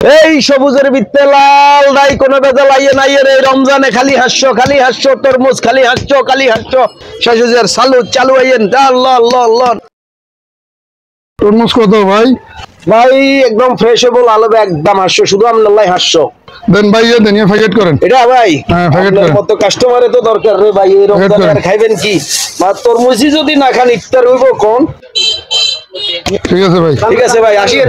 এই সবুজের ভিত্তে লাল নাই কোনো বেজাল আইয়ে নাই রে রমজানে খালি হাসছো তরমুজ খালি হাসছো শাশুজের চালু আইয়েন আল্লাহ আল্লাহ আল্লাহ। তরমুজ কত ভাই? ভাই একদম ফ্রেশেবল আলো একদম হাসছো শুধু আল্লাহ হাসছো দেন ভাই দেন প্যাকেট করেন। এটা ভাই হ্যাঁ প্যাকেট করেন। মত কাস্টমারে তো দরকার রে ভাই এই রমজানে আর খাইবেন কি মা তরমুজই যদি না খান ইফতার হইব কোন। ঠিক আছে ভাই, ঠিক আছে ভাই আসিয়েন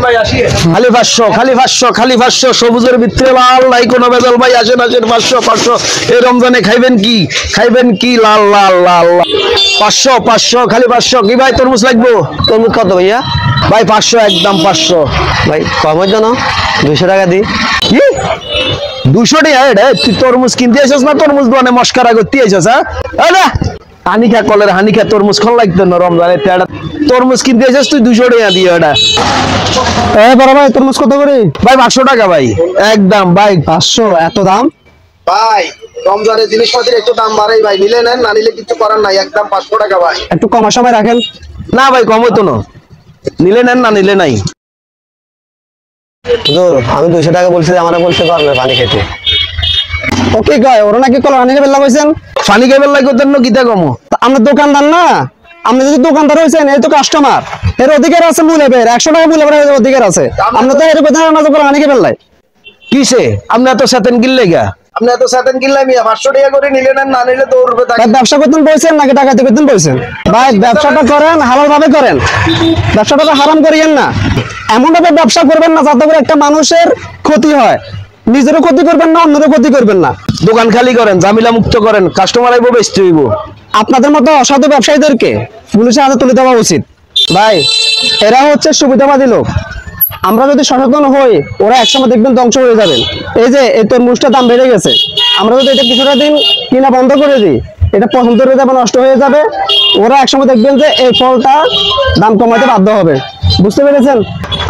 খালি 500 সবুজের ভিতরে লাল নাই কোনো বেজাল ভাই আসেন 500 এই রমজানে খাইবেন কি লাল লাল লাল 500 খালি 500 কি ভাই তরমুজ লাগবো? তরমুজ কত ভাইয়া? ভাই 500 একদম 500 ভাই কমের জন্য 200 টাকা দি। কি 200 টাকা? এটা তুই তরমুজ কিনতে আসছিস না তরমুজ দোকানে মস্কারা করতে আসছিস? হ্যাঁ না হানিখা কলের হানিখা তরমুজ খন লাগতো না রমজানে তরমুজ কিনতে আসছিস তুই 200 টাকা দিয়ে এটা। বড় ভাই তরমুজ কত করে? ভাই 500 টাকা ভাই একদম ভাই 500 এত দাম? ভাই রমজানের জিনিসপাতির একটু দাম বাড়াই ভাই, নিলে নেন না নিলে কিছু করার নাই একদম 500 টাকা ভাই। একটু কমার সময় রাখেন। না ভাই কম হইতো না, নিলে নেন না নিলে নাই। আমি 200 টাকা বলছি, আমারে বলতে পারবে পানি খেতে। ওকে কয় ওরা নাকি কল পানি খেতে লাগাইছেন। পানি খাইবার লাগবে তেন কিতা কমো? আমরা দোকানদার না, আপনি যদি দোকানদার হইছেন এই তো কাস্টমার, এর অধিকার আছে মূল্যের 100 টাকা মূল্যের অধিকার আছে। আমরা তো এর কথা না তো পানি খেতে লাই কিসে আপনি এত সাতেন কিনলে গা? আপনি এত সাতেন কিনলে আমি 500 টাকা করে নিলে নেন না নিলে দৌড়বে। ব্যবসা করতেন বলছেন নাকি টাকাতে করতেন বলছেন? ভাই ব্যবসাটা করেন হালাল ভাবে করেন, ব্যবসাটা হারাম করিয়েন না। এমন ভাবে ব্যবসা করবেন না যাতে করে একটা মানুষের ক্ষতি হয়, নিজেরও ক্ষতি করবেন না অন্যেরও ক্ষতি করবেন না। দোকান খালি করেন, ঝামেলা মুক্ত করেন, কাস্টমার আইবো বেচতে হইব। আপনাদের মতো অসাধু ব্যবসায়ীদেরকে পুলিশের হাতে তুলে দেওয়া উচিত। ভাই এরা হচ্ছে সুবিধাবাদী লোক, আমরা যদি সচেতন হই ওরা একসময় দেখবেন ধ্বংস হয়ে যাবেন। এই যে এই তরমুজটার দাম বেড়ে গেছে, আমরা যদি এটা কিছুটা দিন কিনা বন্ধ করে দিই এটা পছন্দ হয়ে যাবে, নষ্ট হয়ে যাবে। ওরা একসময় দেখবেন যে এই ফলটা দাম কমাতে বাধ্য হবে। বুঝতে পেরেছেন?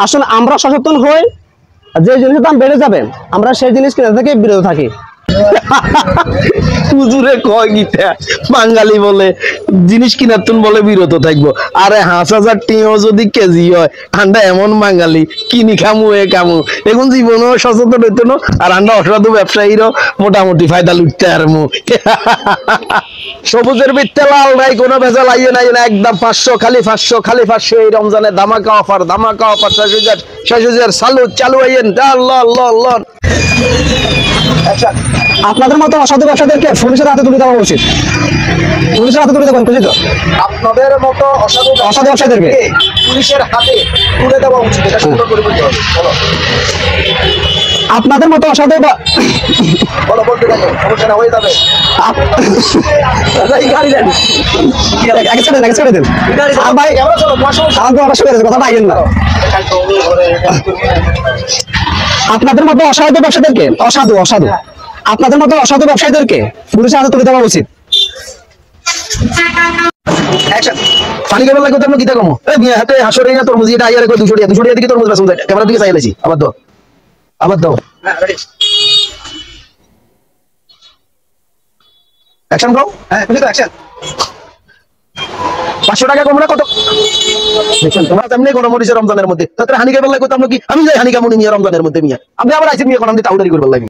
আসলে আমরা সচেতন হই, যে জিনিসের দাম বেড়ে যাবে আমরা সেই জিনিস কেনা থেকে বিরত থাকি। হুজুরে কয় গীতা বাঙালি বলে জিনিস কিনার তুন বলে বিরত থাকবো। আরে 5,000 টিও যদি কেজি হয় আন্ডা এমন বাঙালি কিনি খামু এখন জীবনও সচেতন হইতো না আর আন্ডা অসাধু ব্যবসায়ীরও মোটামুটি ফায়দা লুটতে আর মু। সবুজের ভিত্তে লাল নাই কোনো ভেজাল আইয়ে নাই না একদম 500 খালি 500 এই রমজানে ধামাকা অফার শাশুজার চালু আইয়েন আল্লাহ আল্লাহ আল্লাহ। আপনাদের মতো অসাধু ব্যবসায়ীদেরকে পুলিশের হাতে তুলে দেওয়া উচিত, পুলিশের হাতে তুলে দেবেন বুঝলি তো? আপনাদের মতো অসাধু ব্যবসায়ীদেরকে পুলিশের হাতে তুলে দেওয়া উচিত, এটা সুন্দর করে বলতে হবে। আপনাদের মতো অসাধু বলো বলতে থাকো সমস্যা না হয়ে যাবে। গাড়ি দেন ভাই কথা পাইলেন না। আপনাদের মতো অসাধু ব্যবসায়ীদেরকে অসাধু আপনাদের মতো অসাধু ব্যবসায়ীদেরকে পুলিশের হাতে তুলে দেওয়া উচিত। পানি কেমন লাগবে তোমরা গীতা কমো হাতে হাসরে না তরমুজ এটা আইয়ারে 200 টাকা দিকে তরমুজ বেচুন যায় ক্যামেরার দিকে চাইলেছি আবার দাও অ্যাকশন গাও। হ্যাঁ বুঝি তো অ্যাকশন 500 টাকা কম না কত দেখছেন তোমরা তেমনি গরম মরিচের রমজানের মধ্যে তাতে হানি কেমন লাগবে তোমরা কি আমি যাই হানি কামুনি মিয়া রমজানের মধ্যে মিয়া আমি আবার আইছি মিয়া কোন আমি তাউডারি করব লাগবে।